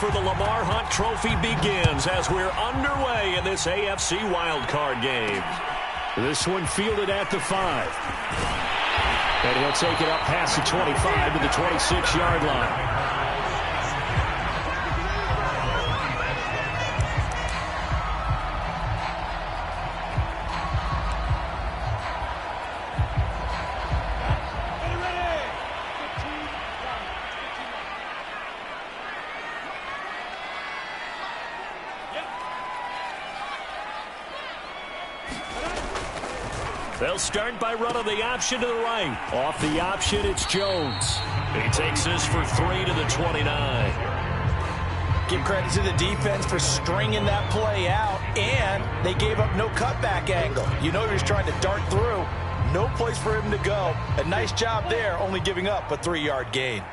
for the Lamar Hunt Trophy begins as we're underway in this AFC wildcard game. This one fielded at the 5. And he'll take it up past the 25 to the 26-yard line. They'll start by running the option to the right. Off the option, it's Jones. He takes this for 3 to the 29. Give credit to the defense for stringing that play out, and they gave up no cutback angle. You know he was trying to dart through. No place for him to go. A nice job there, only giving up a 3-yard gain.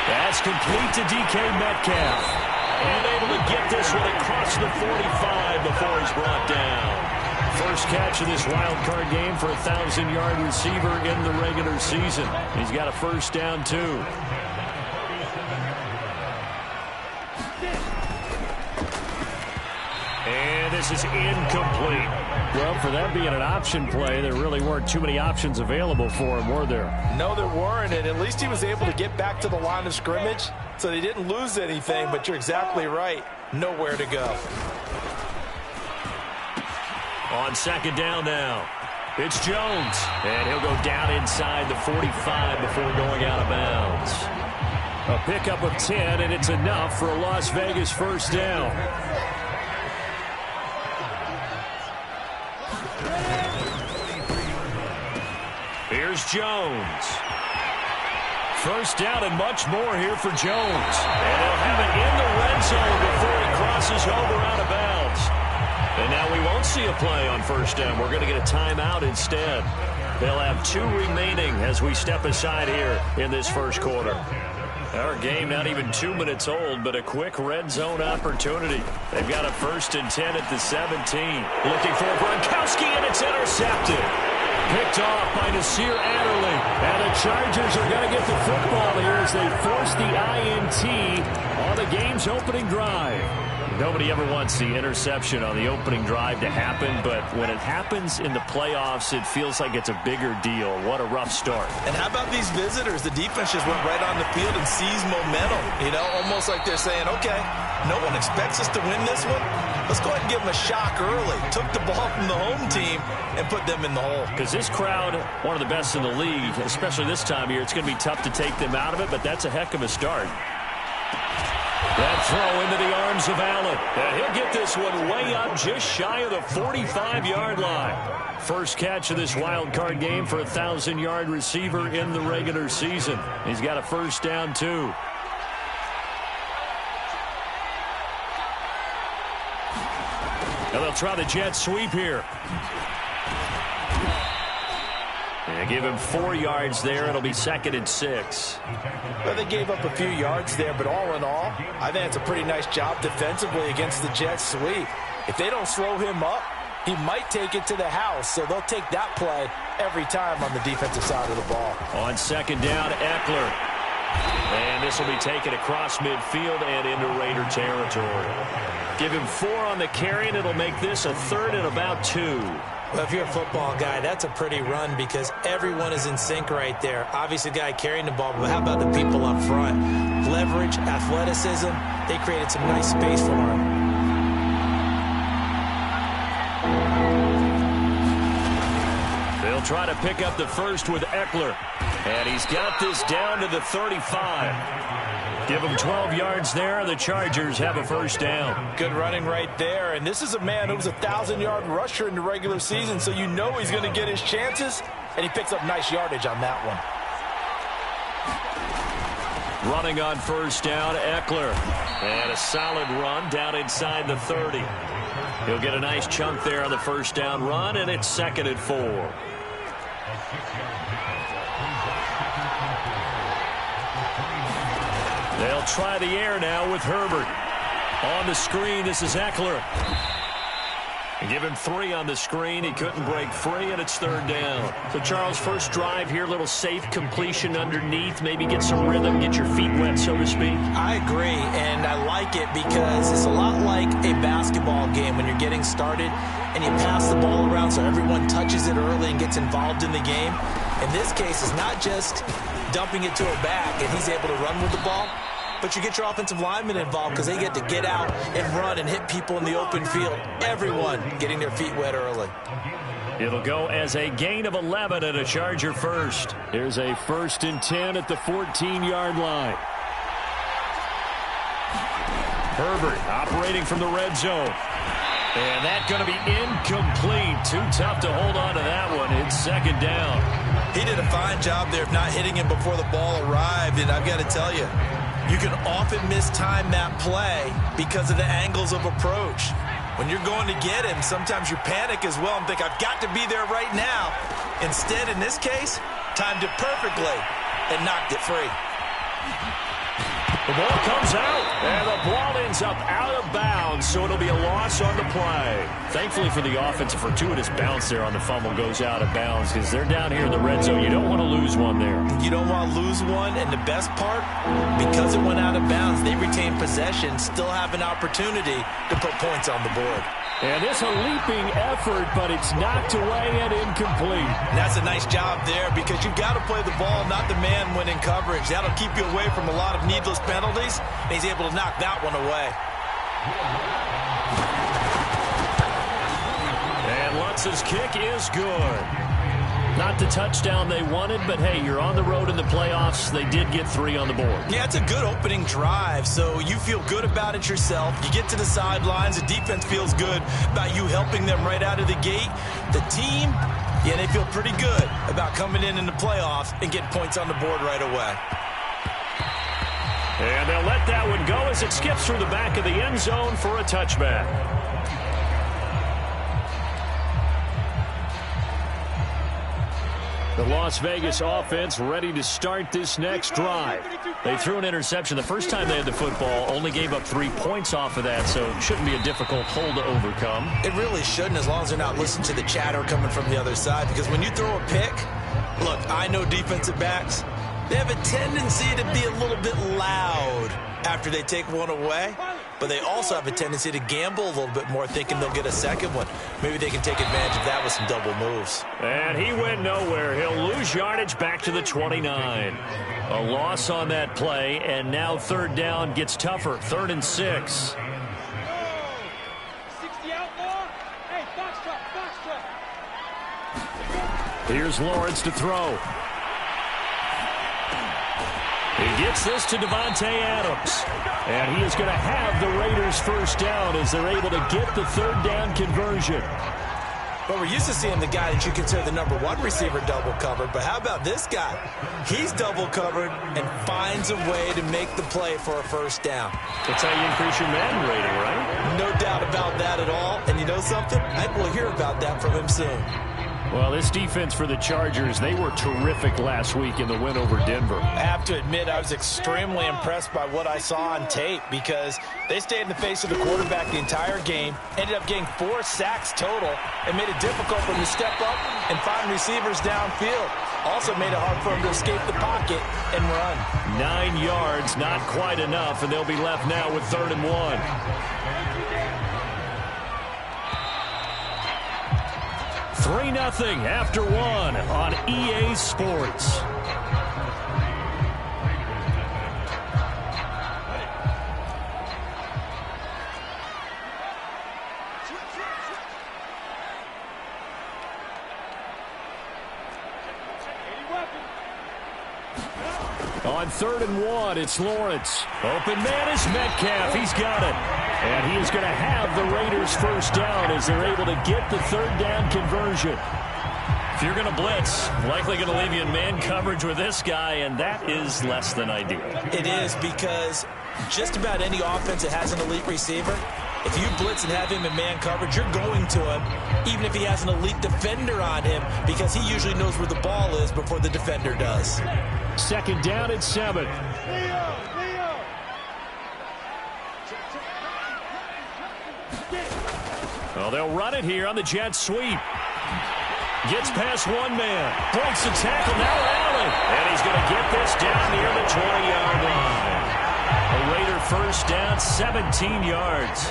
That's complete to DK Metcalf. And able to get this one across the 45 before he's brought down. First catch of this wild card game for a 1,000-yard receiver in the regular season. He's got a first down, too. And this is incomplete. Well, for that being an option play, there really weren't too many options available for him, were there? No, there weren't, and at least he was able to get back to the line of scrimmage, so they didn't lose anything, but you're exactly right. Nowhere to go. On second down now, it's Jones. And he'll go down inside the 45 before going out of bounds. A pickup of 10, and it's enough for a Las Vegas first down. Here's Jones. First down and much more here for Jones. And he'll have it in the red zone before he crosses over out of bounds. And now we won't see a play on first down. We're going to get a timeout instead. They'll have 2 remaining as we step aside here in this first quarter. Our game not even 2 minutes old, but a quick red zone opportunity. They've got a 1st and 10 at the 17. Looking for Gronkowski, and it's intercepted. Picked off by Nasir Adderley. And the Chargers are going to get the football here as they force the INT on the game's opening drive. Nobody ever wants the interception on the opening drive to happen, but when it happens in the playoffs, it feels like it's a bigger deal. What a rough start. And how about these visitors? The defense just went right on the field and seized momentum. You know, almost like they're saying, okay, no one expects us to win this one. Let's go ahead and give them a shock early. Took the ball from the home team and put them in the hole. Because this crowd, one of the best in the league, especially this time of year, it's going to be tough to take them out of it, but that's a heck of a start. That throw into the arms of Allen. And he'll get this one way up just shy of the 45-yard line. First catch of this wild card game for a 1,000-yard receiver in the regular season. He's got a first down, too. And they'll try the jet sweep here. And give him 4 yards there. It'll be 2nd and 6. Well, they gave up a few yards there, but all in all, I think it's a pretty nice job defensively against the jet sweep. If they don't slow him up, he might take it to the house, so they'll take that play every time on the defensive side of the ball. On second down, Eckler. And this will be taken across midfield and into Raider territory. Give him 4 on the carry, and it'll make this a 3rd and about 2. Well, if you're a football guy, that's a pretty run because everyone is in sync right there. Obviously, the guy carrying the ball, but how about the people up front? Leverage, athleticism, they created some nice space for him. They'll try to pick up the first with Eckler. And he's got this down to the 35. Give him 12 yards there. The Chargers have a first down. Good running right there. And this is a man who was a 1,000-yard rusher in the regular season, so you know he's going to get his chances. And he picks up nice yardage on that one. Running on first down, Eckler. And a solid run down inside the 30. He'll get a nice chunk there on the first down run, and it's 2nd and 4. They'll try the air now with Herbert. On the screen, this is Eckler. And give him 3 on the screen. He couldn't break free, and it's 3rd down. So, Charles, first drive here, little safe completion underneath. Maybe get some rhythm, get your feet wet, so to speak. I agree, and I like it because it's a lot like a basketball game when you're getting started and you pass the ball around so everyone touches it early and gets involved in the game. In this case, it's not just dumping it to a back and he's able to run with the ball, but you get your offensive linemen involved because they get to get out and run and hit people in the open field. Everyone getting their feet wet early. It'll go as a gain of 11 and a Charger first. Here's a 1st and 10 at the 14-yard line. Herbert operating from the red zone. And that's going to be incomplete. Too tough to hold on to that one. It's 2nd down. He did a fine job there of not hitting him before the ball arrived, and I've got to tell you, you can often mistime that play because of the angles of approach. When you're going to get him, sometimes you panic as well and think, I've got to be there right now. Instead, in this case, timed it perfectly and knocked it free. The ball comes out, and the ball ends up out of bounds, so it'll be a loss on the play. Thankfully for the offense, a fortuitous bounce there on the fumble goes out of bounds because they're down here in the red zone. You don't want to lose one there. You don't want to lose one, and the best part, because it went out of bounds, they retain possession, still have an opportunity to put points on the board. And it's a leaping effort, but it's knocked away and incomplete. And that's a nice job there because you've got to play the ball, not the man when in coverage. That'll keep you away from a lot of needless penalties, and he's able to knock that one away. And Lutz's kick is good. Not the touchdown they wanted, but hey, you're on the road in the playoffs. They did get 3 on the board. Yeah, it's a good opening drive, so you feel good about it yourself. You get to the sidelines. The defense feels good about you helping them right out of the gate. The team, yeah, they feel pretty good about coming in the playoffs and getting points on the board right away. And they'll let that one go as it skips through the back of the end zone for a touchback. The Las Vegas offense ready to start this next drive. They threw an interception the first time they had the football, only gave up 3 points off of that, so it shouldn't be a difficult hole to overcome. It really shouldn't, as long as they're not listening to the chatter coming from the other side, because when you throw a pick, look, I know defensive backs, they have a tendency to be a little bit loud after they take one away, but they also have a tendency to gamble a little bit more, thinking they'll get a second one. Maybe they can take advantage of that with some double moves. And he went nowhere. He'll lose yardage back to the 29. A loss on that play, and now 3rd down gets tougher. 3rd and 6. Here's Lawrence to throw. He gets this to Devontae Adams. And he is going to have the Raiders 1st down as they're able to get the 3rd down conversion. Well, we're used to seeing the guy that you consider the #1 receiver double covered, but how about this guy? He's double covered and finds a way to make the play for a 1st down. That's how you increase your Madden rating, right? No doubt about that at all. And you know something? I think we'll hear about that from him soon. Well, this defense for the Chargers, they were terrific last week in the win over Denver. I have to admit, I was extremely impressed by what I saw on tape because they stayed in the face of the quarterback the entire game, ended up getting 4 sacks total, and made it difficult for him to step up and find receivers downfield. Also made it hard for him to escape the pocket and run. 9 yards, not quite enough, and they'll be left now with 3rd and 1. 3-0 after 1 on EA Sports. On 3rd and 1, it's Lawrence. Open man is Metcalf. He's got it. And he is going to have the Raiders 1st down as they're able to get the 3rd down conversion. If you're going to blitz, likely going to leave you in man coverage with this guy, and that is less than ideal. It is, because just about any offense that has an elite receiver, if you blitz and have him in man coverage, you're going to him, even if he has an elite defender on him, because he usually knows where the ball is before the defender does. 2nd down at 7. Well, they'll run it here on the jet sweep. Gets past one man. Breaks the tackle. Now Allen. And he's going to get this down near the 20-yard line. A Raider first down, 17 yards.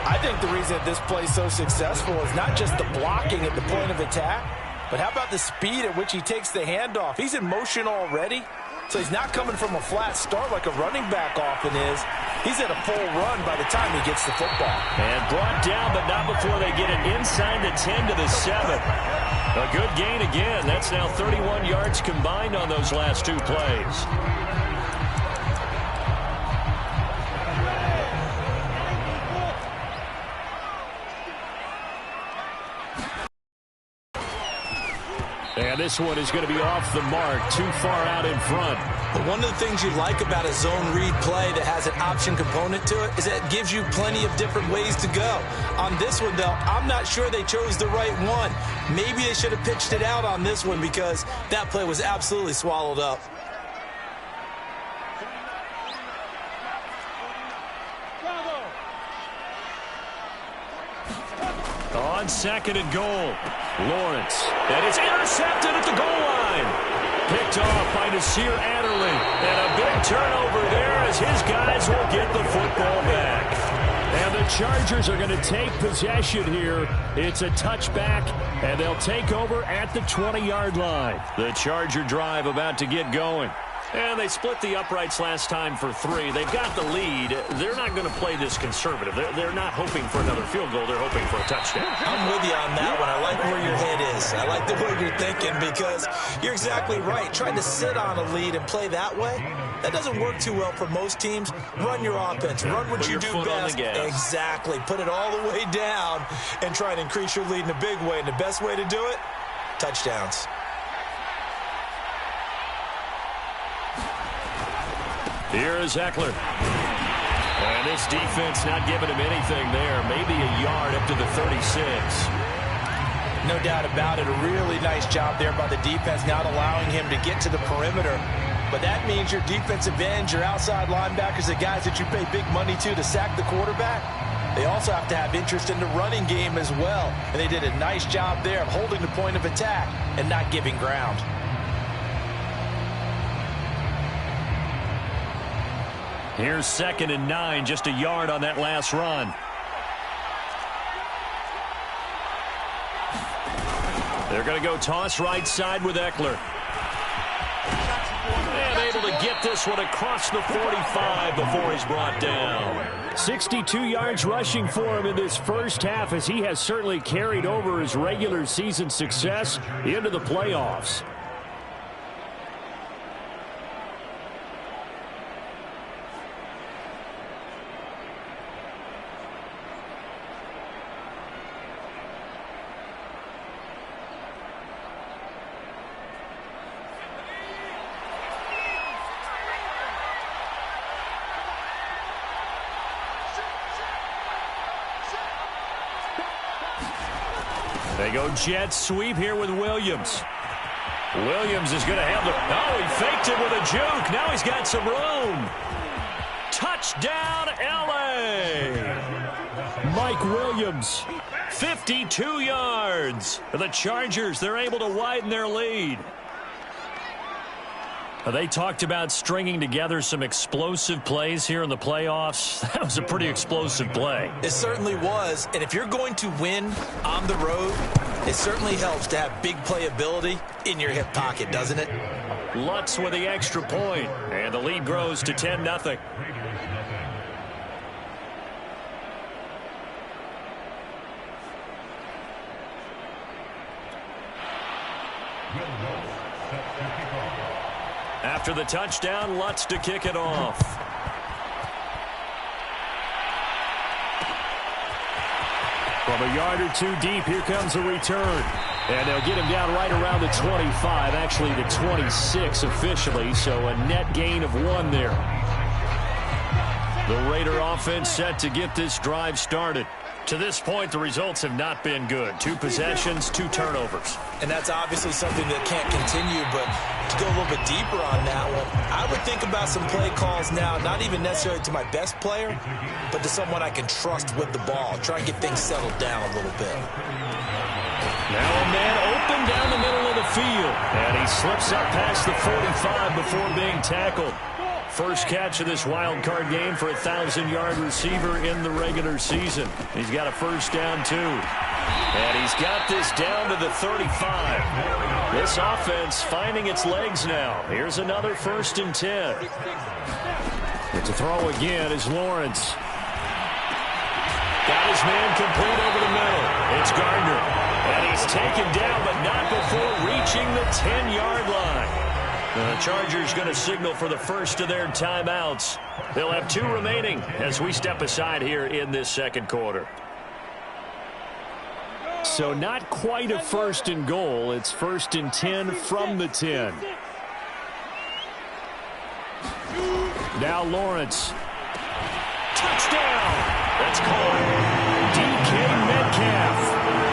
I think the reason that this play is so successful is not just the blocking at the point of attack, but how about the speed at which he takes the handoff? He's in motion already, so he's not coming from a flat start like a running back often is. He's at a full run by the time he gets the football. And brought down, but not before they get it inside the 10 to the 7. A good gain again. That's now 31 yards combined on those last two plays. And this one is going to be off the mark, too far out in front. But one of the things you like about a zone read play that has an option component to it is that it gives you plenty of different ways to go. On this one, though, I'm not sure they chose the right one. Maybe they should have pitched it out on this one because that play was absolutely swallowed up. On second and goal, Lawrence. And it's intercepted at the goal line. Picked off by Nasir Adderley. And a big turnover there as his guys will get the football back. And the Chargers are going to take possession here. It's a touchback, and they'll take over at the 20-yard line. The Charger drive about to get going. And they split the uprights last time for 3. They've got the lead. They're not going to play this conservative. They're not hoping for another field goal. They're hoping for a touchdown. I'm with you on that one. I like where your head is. I like the way you're thinking because you're exactly right. Trying to sit on a lead and play that way, that doesn't work too well for most teams. Run your offense. Run what you do best. Exactly. Put it all the way down and try and increase your lead in a big way. And the best way to do it, touchdowns. Here is Eckler. And this defense not giving him anything there. Maybe a yard up to the 36. No doubt about it. A really nice job there by the defense, not allowing him to get to the perimeter. But that means your defensive ends, your outside linebackers, the guys that you pay big money to sack the quarterback, they also have to have interest in the running game as well. And they did a nice job there of holding the point of attack and not giving ground. Here's 2nd and 9, just a yard on that last run. They're going to go toss right side with Eckler. And able to get this one across the 45 before he's brought down. 62 yards rushing for him in this first half as he has certainly carried over his regular season success into the playoffs. They go jet sweep here with Williams. Williams is going to have the... Oh, he faked it with a juke. Now he's got some room. Touchdown, L.A. Mike Williams, 52 yards. The Chargers, they're able to widen their lead. They talked about stringing together some explosive plays here in the playoffs. That was a pretty explosive play. It certainly was. And if you're going to win on the road, it certainly helps to have big playability in your hip pocket, doesn't it? Lutz with the extra point, and the lead grows to 10-0. After the touchdown, Lutz to kick it off. From a yard or two deep, here comes a return. And they'll get him down right around the 25, actually the 26 officially, so a net gain of 1 there. The Raider offense set to get this drive started. To this point, the results have not been good. 2 possessions, 2 turnovers. And that's obviously something that can't continue, but to go a little bit deeper on that one, I would think about some play calls now, not even necessarily to my best player, but to someone I can trust with the ball. Try and get things settled down a little bit. Now a man open down the middle of the field, and he slips up past the 45 before being tackled. First catch of this wild card game for a 1,000-yard receiver in the regular season. He's got a first down, too. And he's got this down to the 35. This offense finding its legs now. Here's another 1st and 10. And to throw again is Lawrence. Got his man complete over the middle. It's Gardner. And he's taken down, but not before reaching the 10-yard line. The Chargers going to signal for the first of their timeouts. They'll have 2 remaining as we step aside here in this second quarter. So not quite a 1st and goal. It's 1st and 10 from the 10. Now Lawrence. Touchdown. That's called. DK Metcalf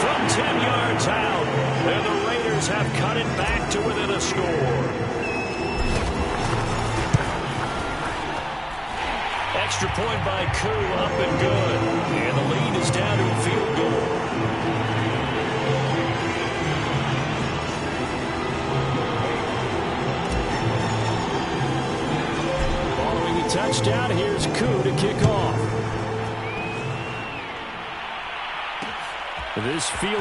from 10 yards out. And the Raiders have cut it back to within a score. Extra point by Koo, up and good. And the lead is down to a field goal. Following the touchdown, here's Koo to kick off. This field